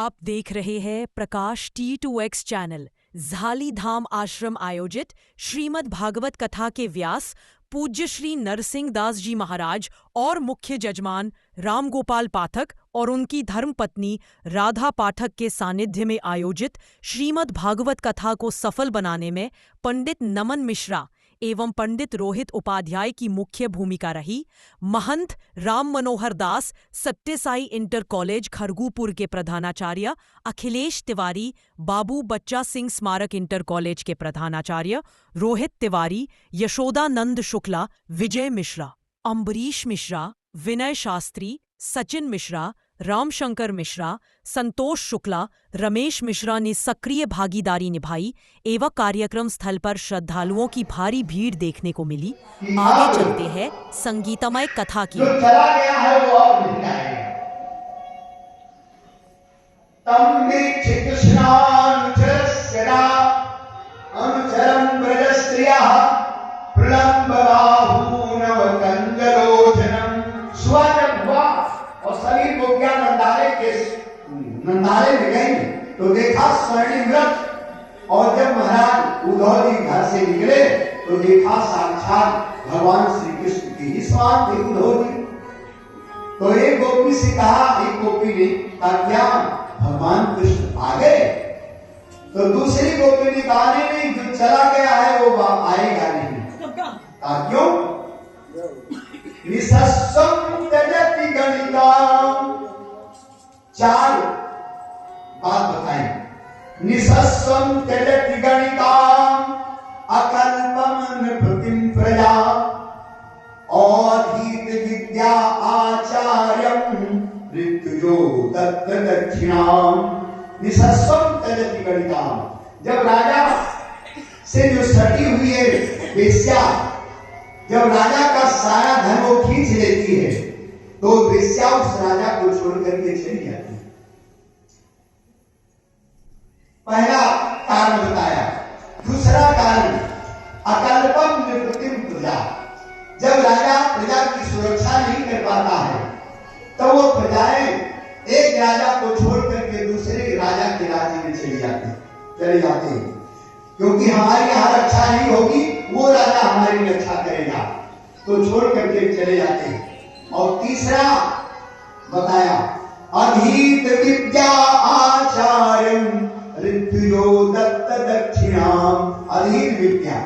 आप देख रहे हैं प्रकाश T2X चैनल। झाली धाम आश्रम आयोजित श्रीमद् भागवत कथा के व्यास पूज्य श्री नरसिंह दास जी महाराज और मुख्य जजमान रामगोपाल पाठक और उनकी धर्मपत्नी राधा पाठक के सानिध्य में आयोजित श्रीमद् भागवत कथा को सफल बनाने में पंडित नमन मिश्रा एवं पंडित रोहित उपाध्याय की मुख्य भूमिका रही। महंत राम मनोहर दास सत्यसाई इंटर कॉलेज खरगूपुर के प्रधानाचार्य, अखिलेश तिवारी बाबू बच्चा सिंह स्मारक इंटर कॉलेज के प्रधानाचार्य, रोहित तिवारी, यशोदानंद शुक्ला, विजय मिश्रा, अम्बरीश मिश्रा, विनय शास्त्री, सचिन मिश्रा, रामशंकर मिश्रा, संतोष शुक्ला, रमेश मिश्रा ने सक्रिय भागीदारी निभाई एवं कार्यक्रम स्थल पर श्रद्धालुओं की भारी भीड़ देखने को मिली। आगे चलते हैं संगीतमय कथा की। जो चला गया है वो अब नहीं आएगा। अनुचरं ब्रजस्त्रियः प्रलम्बबाहूनवकञ्जलोचनं। सुबह जब हुआ और सभी गोपियां नंदारे में गई तो देखा स्वर्णिम रथ, और जब महाराज उद्धव जी घर से निकले तो देखा साक्षात भगवान श्री कृष्ण की ही समान थे उद्धव जी। तो एक गोपी से कहा, एक गोपी ने कहा क्या भगवान कृष्ण आ गए? तो दूसरी गोपी ने कहा नहीं, जो चला गया है वो आएगा नहीं। कहा क्यों? निसस्सं त्यजति गणितां। चार बात बताएं। निसस्सं त्यजति गणितां अकल्पं नृपतिं प्रजा अधीत विद्या आचार्यं ऋतुजो दत्त दक्षिणां। निसस्सं त्यजति गणितां। जब राजा से जो सटी हुई है वेश्या, जब राजा का सारा धन वो खींच लेती है तो वेश्या उस राजा को छोड़ करके चली जाती है। पहला कारण बताया। दूसरा कारण अकल्पम नृपतिम प्रजा। जब राजा प्रजा की सुरक्षा नहीं कर पाता है तो वो प्रजाएं एक राजा को छोड़ करके दूसरे राजा के राज्य में चले जाते हैं, क्योंकि हमारी यहाँ रक्षा नहीं होगी, वो राजा हमारी रक्षा करेगा, तो छोड़ करके चले जाते हैं। और तीसरा बताया अधीत विद्या आचार्यं ऋतुजो दत्त दक्षिणां। अधीत विद्या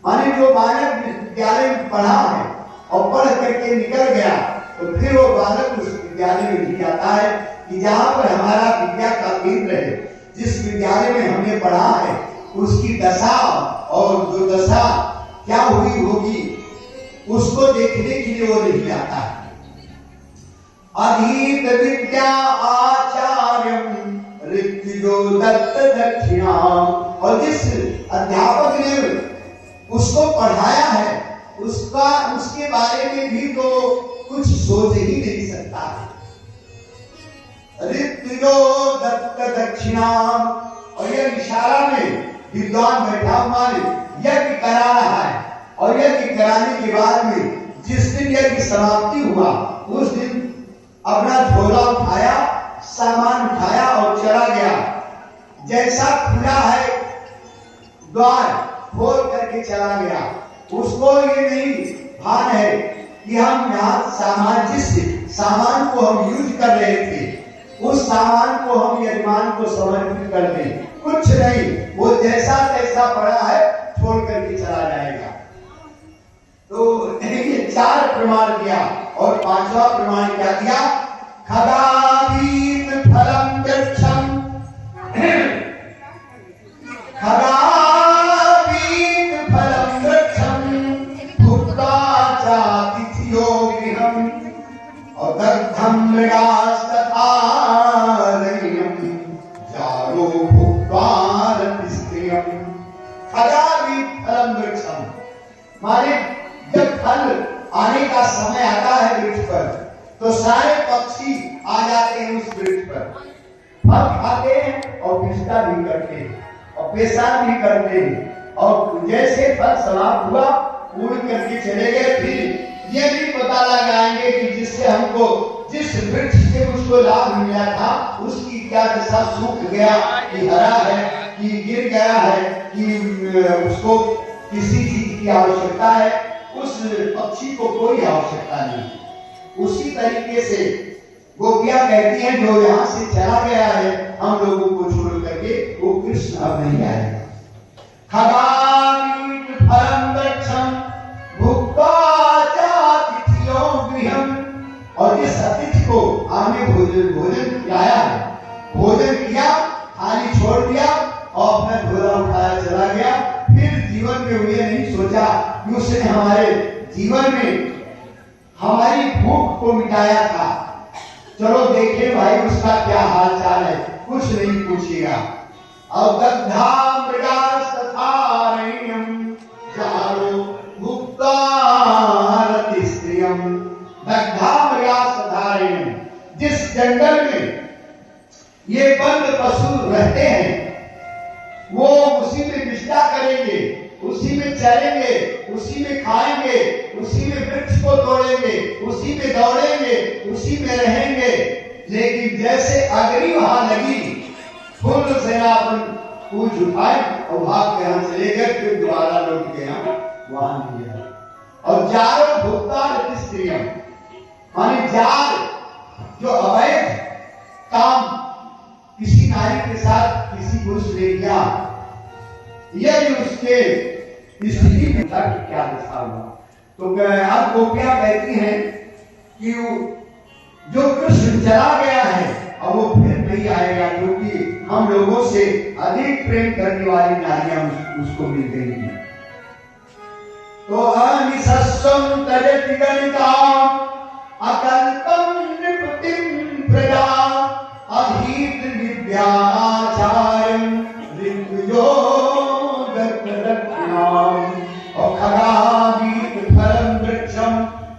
माने जो बालक विद्यालय में पढ़ा है और पढ़ करके निकल गया तो फिर वो बालक उस विद्यालय में नहीं आता है कि जहाँ पर हमारा विद्या का केंद्र है, जिस विद्यालय में हमने पढ़ा है उसकी दशा और जो दशा क्या हुई होगी उसको देखने के लिए वो नहीं आता है। अधीत विद्या आचार्यं ऋतुजो दत्त दक्षिणां। और जिस अध्यापक ने उसको पढ़ाया है उसके बारे में भी तो कुछ सोच ही नहीं सकता है। ऋतुजो दत्त दक्षिणां। और यह इशारा में विद्वान बैठा हुआ यज्ञ करा रहा है, और यज्ञ कराने के बाद में जिस दिन यज्ञ समाप्ति हुआ उस दिन अपना झोला उठाया, सामान उठाया और चला गया। जैसा खुला है द्वार खोल करके चला गया, उसको ये नहीं भान है कि हम यहाँ जिस सामान को हम यूज कर रहे थे उस सामान को हम यजमान को समर्पित कर दें, कुछ नहीं, वो जैसा तैसा पड़ा है छोड़ करके चला जाएगा। तो ये चार प्रमाण दिया और पांचवा प्रमाण क्या दिया? खगावीत फलम वृक्षम। खगावीत फलम वृक्षम भुक्त्वा चातिथ्यो गृहम् और दग्धं मृगास्तथा रय्यम् जारो भुक्त्वा रतिस्त्रियम्। खगावीत फलम वृक्षम माने जब फल आने का समय आता है वृक्ष पर तो सारे पक्षी आ जाते हैं उस वृक्ष पर, फल खाते हैं और विष्टा भी करते हैं और पेशाब भी करते हैं, और जैसे फल समाप्त हुआ उड़ करके चले गए। फिर ये भी पता लगाएंगे कि जिससे हमको जिस वृक्ष से उसको लाभ मिला था उसकी उसकी क्या दशा, सूख गया कि हरा है कि गिर गया है कि उसको किसी चीज की आवश्यकता है, उस पक्षी को कोई आवश्यकता नहीं। उसी तरीके से गोपियां कहती हैं जो यहाँ से चला गया है हम लोगों को छोड़ करके, वो कृष्ण अब नहीं आएगा। खगामीट फलम वृक्षम भुक्त्वा चातिथियो गृहम्, और इस अतिथि को आपने भोजन खिलाया है, भोजन किया, थाली छोड़ दिया और अपना झोला उठाया चला गया। फिर जीवन में हुए नहीं सोचा कि उसने हमारे जीवन में हमारी भूख को मिटाया था, चलो देखें भाई उसका क्या हाल चाल है, कुछ नहीं पूछेगा। अब दग्धा मृगास्तथारण्यम जारो भुक्त्वा रतिस्त्रियम, दग्धा मृगास्तथारण्यम, जिस जंगल में ये बंद पशु रहते हैं वो उसी में विष्टा करेंगे, उसी में चलेंगे, उसी में खाएंगे, उसी में वृक्ष को तोड़ेंगे, उसी में दौड़ेंगे, उसी में रहेंगे। लेकिन जैसे अग्नि वहां लगी, फुल सेना अपन पूछ उठाए और भाग के यहां चले गए, फिर दोबारा लौट के यहाँ वहां नहीं गया। और जारो भुक्ता स्त्रियों, माने जार जो अवैध काम किसी नारी के साथ किसी पुरुष ने किया, यदि उसके स्थिति में क्या दशा हुआ। तो अब गोपियां कहती हैं कि जो कृष्ण चला गया है और वो फिर नहीं आएगा, क्योंकि हम लोगों से अधिक प्रेम करने वाली नारियां उसको मिल गई हैं। तो अनिशस्वं तजति गणिताम् अकल्पं नृपतिं प्रजा अधीत विद्याचार्यं ऋग्विजो दत्तरत्नाम् और खगामीट फलं वृक्षं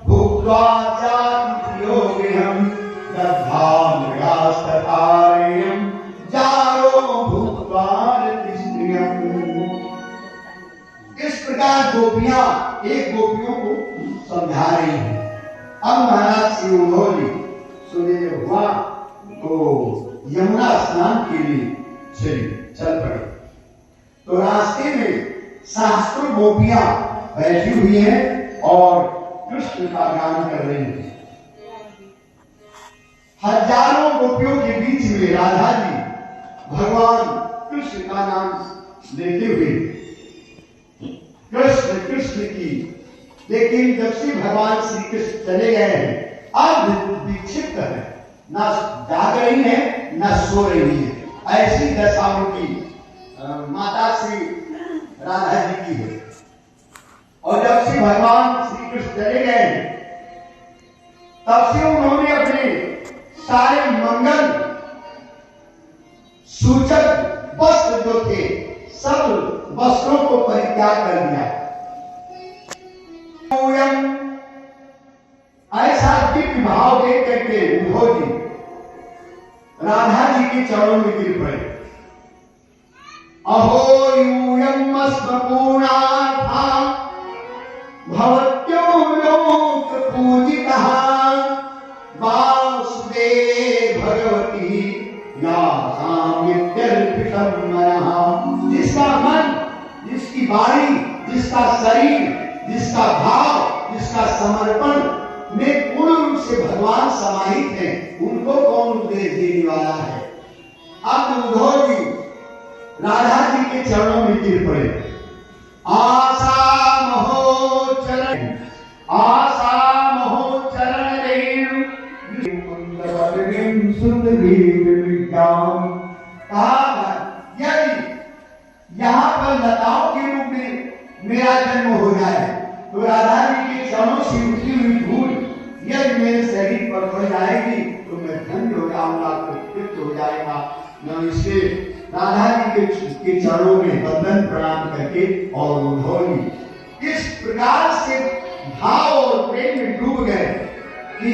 भुक्त्वा चातिथियो गृहम् दग्धा मृगास्तथारण्यं जारो भुक्त्वा रतिस्त्रियम्। इस प्रकार गोपियां एक गोपियों को समझा रही हैं। अब महाराज श्री उद्धव जी सूर्य हुआ तो यमुना स्नान के लिए चल पड़े। तो रास्ते में सहस्त्रों गोपियां बैठी हुई हैं और कृष्ण का गान कर रही हैं। हजारों गोपियों के बीच में राधा जी भगवान कृष्ण का नाम लेते हुए कृष्ण कृष्ण की, लेकिन जब से भगवान श्री कृष्ण चले गए हैं अब विक्षिप्त है, न जाग रही है न सो रही है, ऐसी दशा उनकी माता श्री राधा जी की है। और जब से भगवान श्री कृष्ण चले गए तब से उन्होंने अपने सारे मंगल सूचक वस्त्र जो थे सब वस्त्रों को परित्याग कर दिया। ऐसा दिव्य भाव देख करके उद्धव जी राधा जी के चरणों में गिर पड़े। अहो यूयम् अस्मपूर्णार्था भवत्यो लोक पूजितः वासुदेव भगवती या साम्यत्यर्पितं मनः। जिसका मन, जिसकी वाणी, जिसका शरीर, जिसका भाव, जिसका समर्पण में पूर्ण रूप से भगवान समाहित है, उनको कौन उपदेश देने वाला है। अब उद्धव जी राधा जी के चरणों में गिर पड़े। आशा महो चरण रेणु सुंदरी विज्ञान। यदि यहाँ पर लताओं के रूप में मेरा जन्म हो जाए तो राधा जी के चरणों से उठी हुई धूल यदि मेरे शरीर पर पड़ जाएगी तो मैं धन्य हो जाऊंगा, तृप्त हो जाएगा। मैं इसे राधा जी के चरणों में वंदन प्रणाम करके और उद्धव इस प्रकार से भाव और प्रेम में डूब गए कि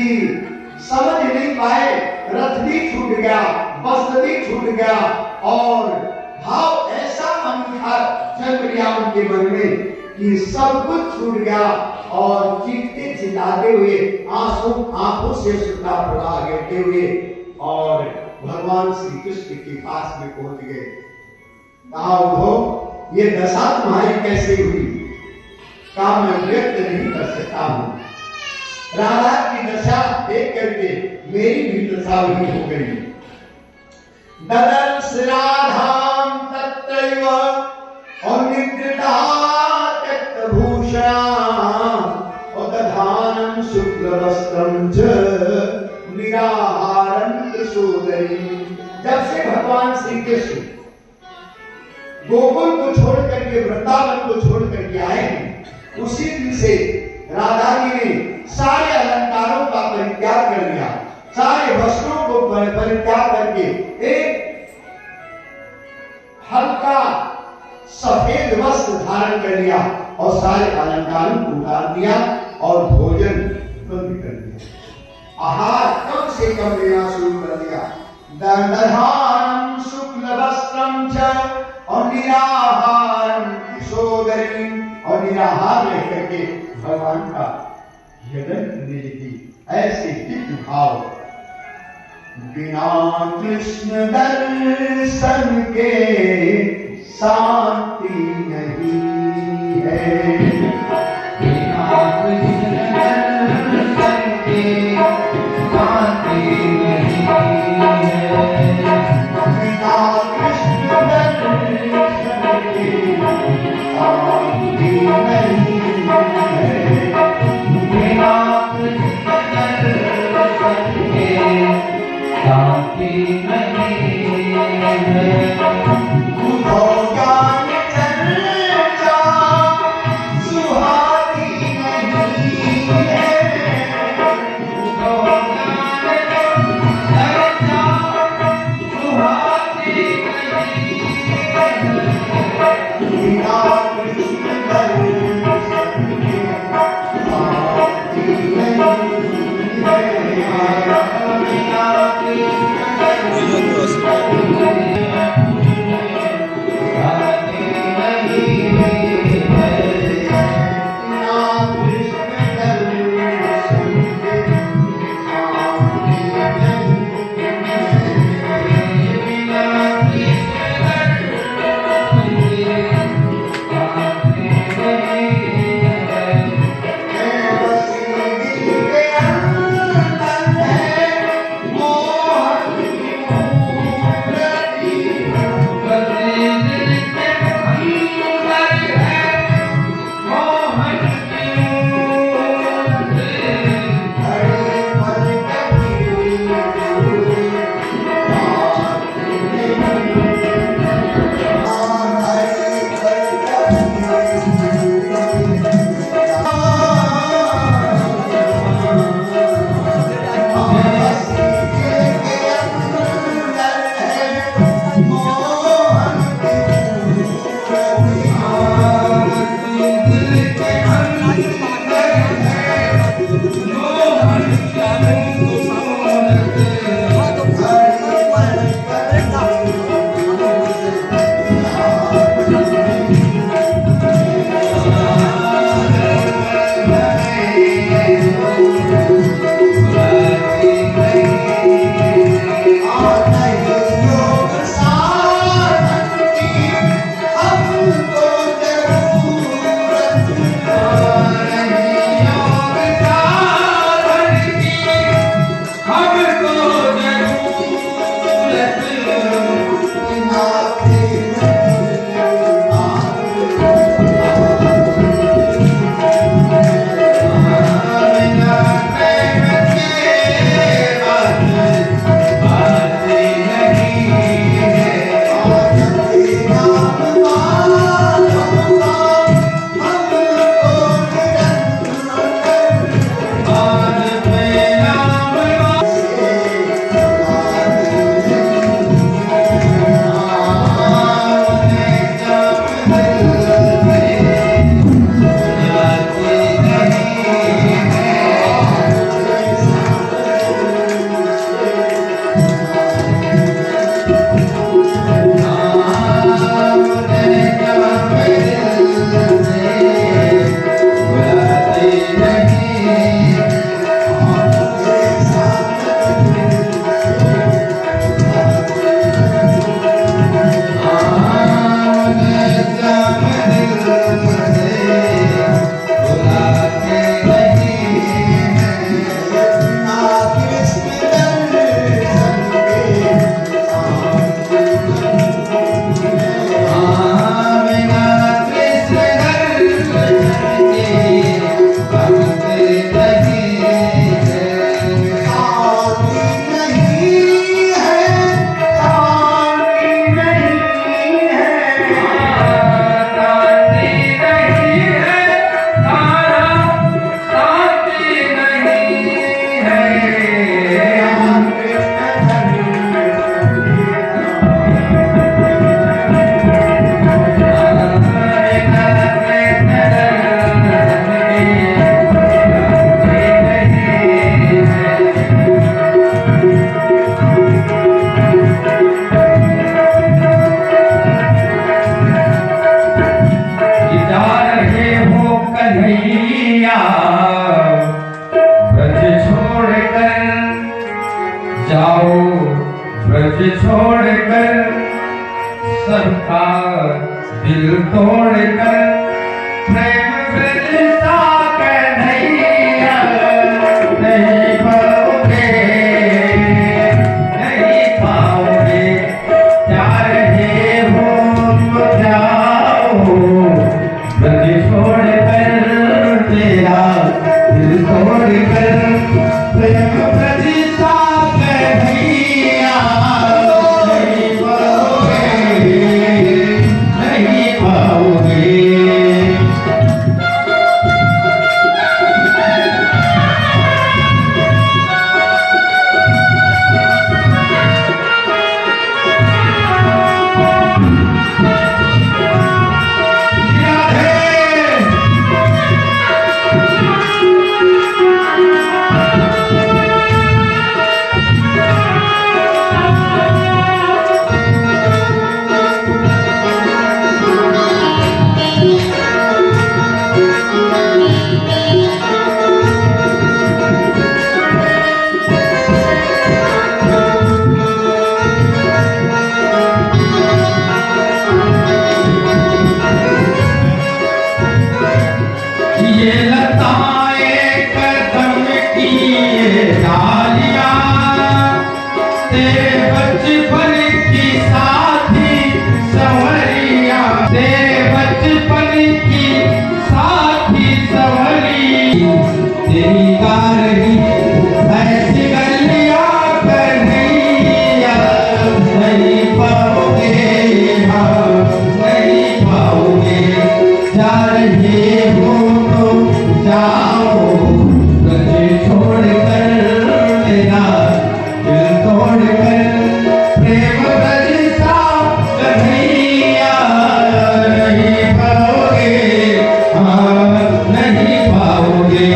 समझ नहीं पाए। रथ भी छूट गया, वस्त्र भी छूट गया और भाव ऐसा अनूठा जन्म लिया उनके मन में कि सब कुछ छूट गया और चीखते चिल्लाते हुए आंसू आंखों से सूखा प्रवाह गिरते हुए और भगवान श्री कृष्ण के पास में पहुंच गए। कहा उद्धव, ये दशा तुम्हारी कैसे हुई? कहा मैं व्यक्त नहीं कर सकता हूं। राधा की दशा देख करके मेरी भी दशा वही हो गई। ददर्श राधाम तत्रैव और निद्रिता त्यक्तभूषणा और दधानम शुक्लवस्त्रम च निराहारम त्रिशूदरी। जब से भगवान श्री कृष्ण गोकुल को छोड़ करके वृंदावन को छोड़ करके आए हैं, उसी दिन से राधा जी ने सारे अलंकारों का परित्याग कर लिया, सारे वस्त्रों को परित्याग करके एक हल्का सफेद वस्त्र धारण कर लिया और सारे अलंकारों को उतार दिया और भोजन बंद कर दिया। आहार कम से कम लेना शुरू कर दिया। दधानम शुक्ल वस्त्रम च और निराहारम किशोदरी और निराहार रह करके भगवान का यजन करने लगी। ऐसे दिव्य भाव। बिना कृष्ण दर्शन के शांति नहीं है। बिना कृष्ण दर्शन के शांति नहीं है। बिना कृष्ण दर्शन के शांति नहीं है। बिना कृष्ण दर्शन के शांति नहीं है। ज्ञान चर्चा सुहाती नहीं है। बिना कृष्ण दर्शन के शांति नहीं है। बिना कृष्ण दर्शन के छोड़कर सबका दिल तोड़कर प्रेम बिरसा कन्हैया नहीं पाओगे, नहीं पाओगे। जा रहे हो तो जाओ, ब्रज छोड़कर तेरा दिल तोड़कर प्रेम बिरसा कन्हैया नहीं पाओगे, नहीं पाओगे। ये लताएं कदम की ये डालियां तेरे बचपन की साथी सवरिया, तेरे बचपन की साथी सवरी, तेरी गा रही ऐसी गलियां कन्हैया नहीं पाओगे, हाँ नहीं पाओगे। जा रहे हो तो जाओ, ब्रज छोड़कर तेरा दिल तोड़कर प्रेम बरसा कन्हैया नहीं पाओगे, हाँ नहीं पाओगे।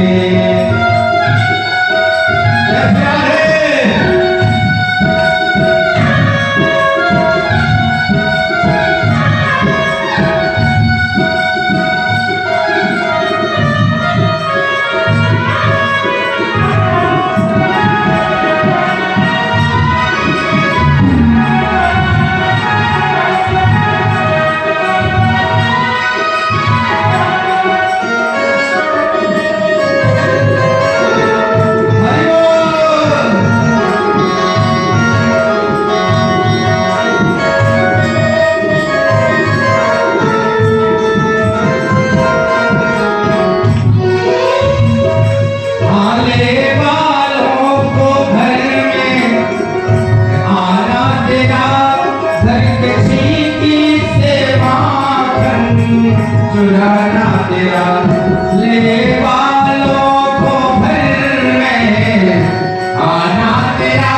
चुराना तेरा ले वालों को घर में, आना तेरा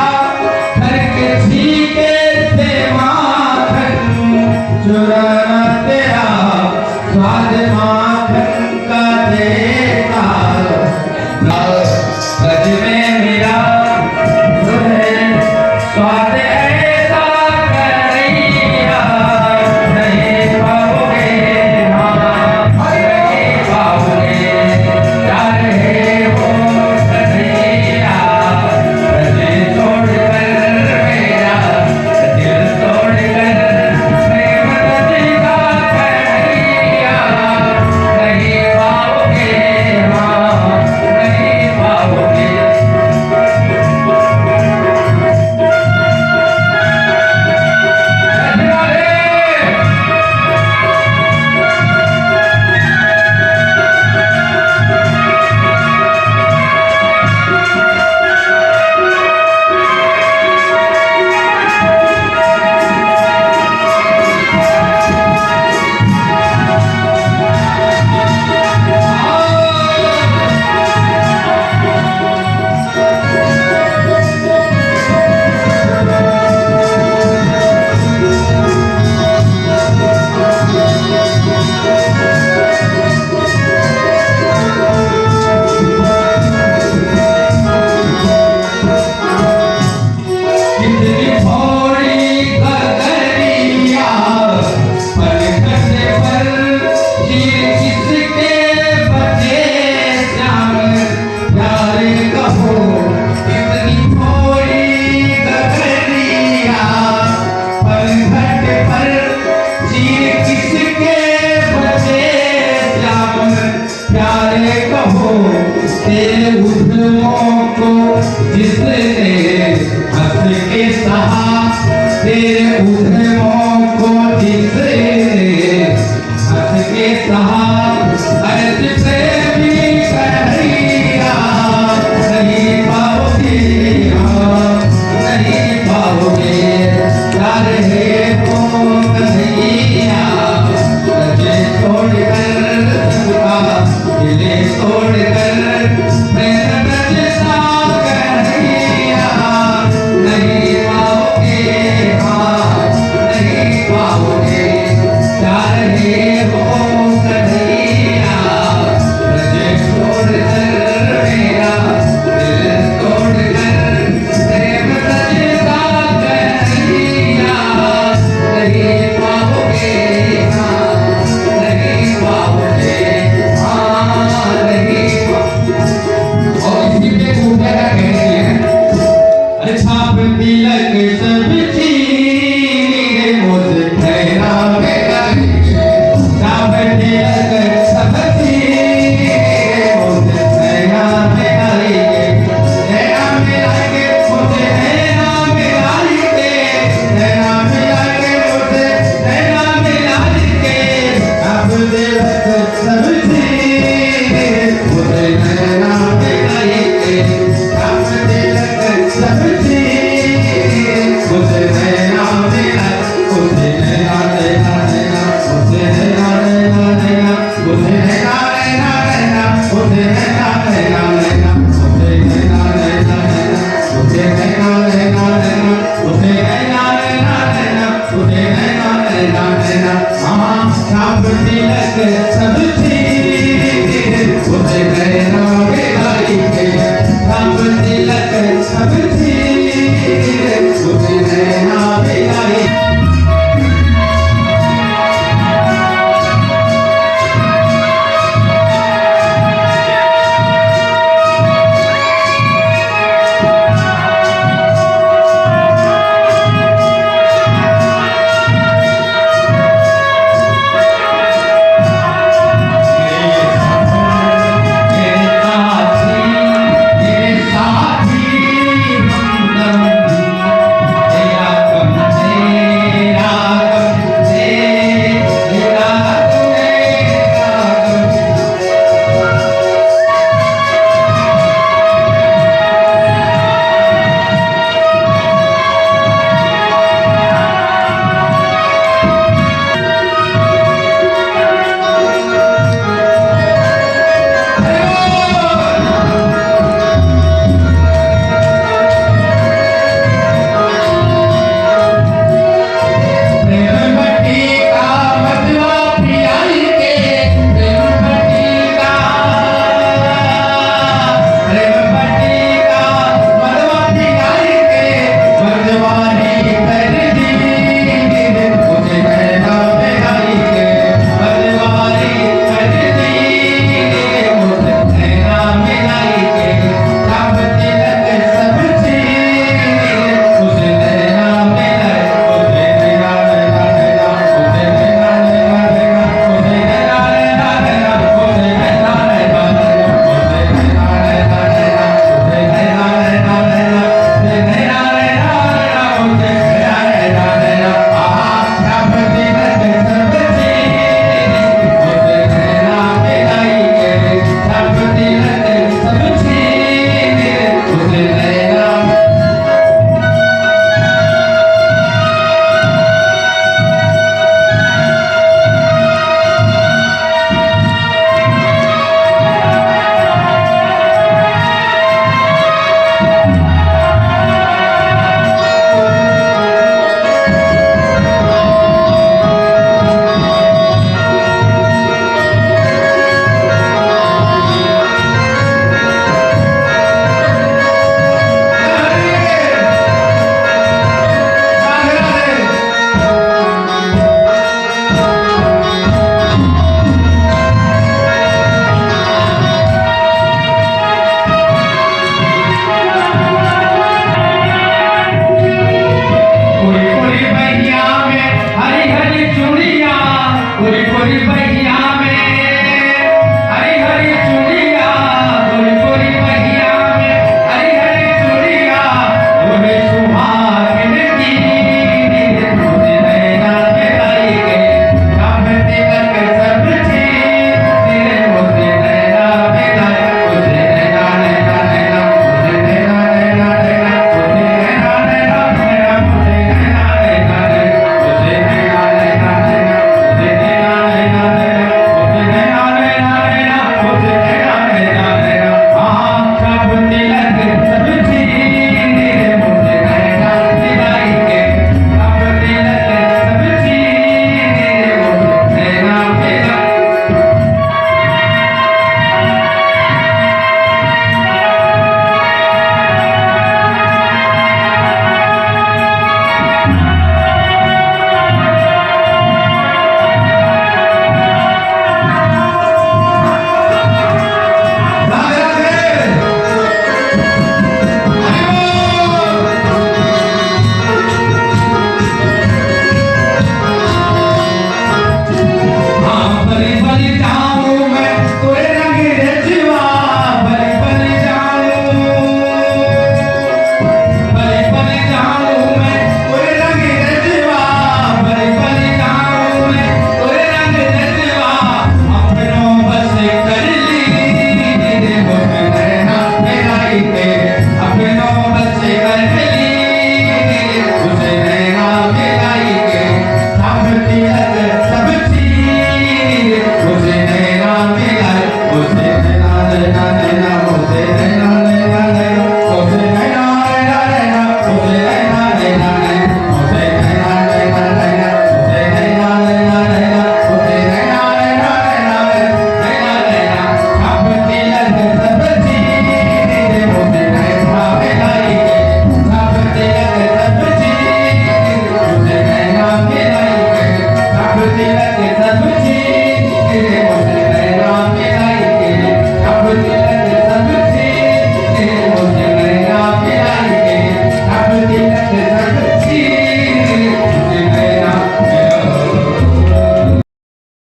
घर के छीके से माखन, चुराना तेरा स्वाद माखन का देता, ब्रज में मेरा स्वाद ऐसा कन्हैया नहीं पाओगे, हाँ नहीं पाओगे। तेरे उद्यमों को जिसने हंस के सहा, तेरे उद्यमों को जिसने हंस के सहा, अर्ज प्रेमी कन्हैया नहीं पाओगे, नहीं पाओगे, प्यार है वो कन्हैया, तुझे छोड़कर सबका दिले तोड़कर प्रेम रचता कन्हैया नहीं पाओगे, हाँ नहीं पाओगे, प्यार है वो कन्हैया, तुझे छोड़कर मेरा दिल तोड़कर प्रेम रचता कन्हैया नहीं पाओगे, हाँ नहीं पाओगे, हाँ नहीं पाओगे। और इसी पे ऊपर का कहते हैं, अरे छाप तिलक सब चीरे मुझ ठहरा मेरा, छाप तिलक सब चीरे मुझ ठहरा मेरा, ठहरा मेरा के मुझे ठहरा मेरा के, ठहरा मेरा के मुझे ठहरा मेरा के, छाप तिलक सब चीरे मुझे ठहरा मेरा के, छाप तिलक सब चीरे मुझे ठहरा मेरा, मुझे ठहरा मेरा मेरा, मुझे ठहरा मेरा मेरा, मुझे ठहरा मेरा मेरा, मुझे ठहरा मेरा मेरा, मुझे ठहरा मेरा मेरा, मुझे ठहरा मेरा मेरा, मुझे ठहरा मेरा मेरा, मुझे ठहरा मेरा मेरा, हाँ छाप तिलक सब चीरे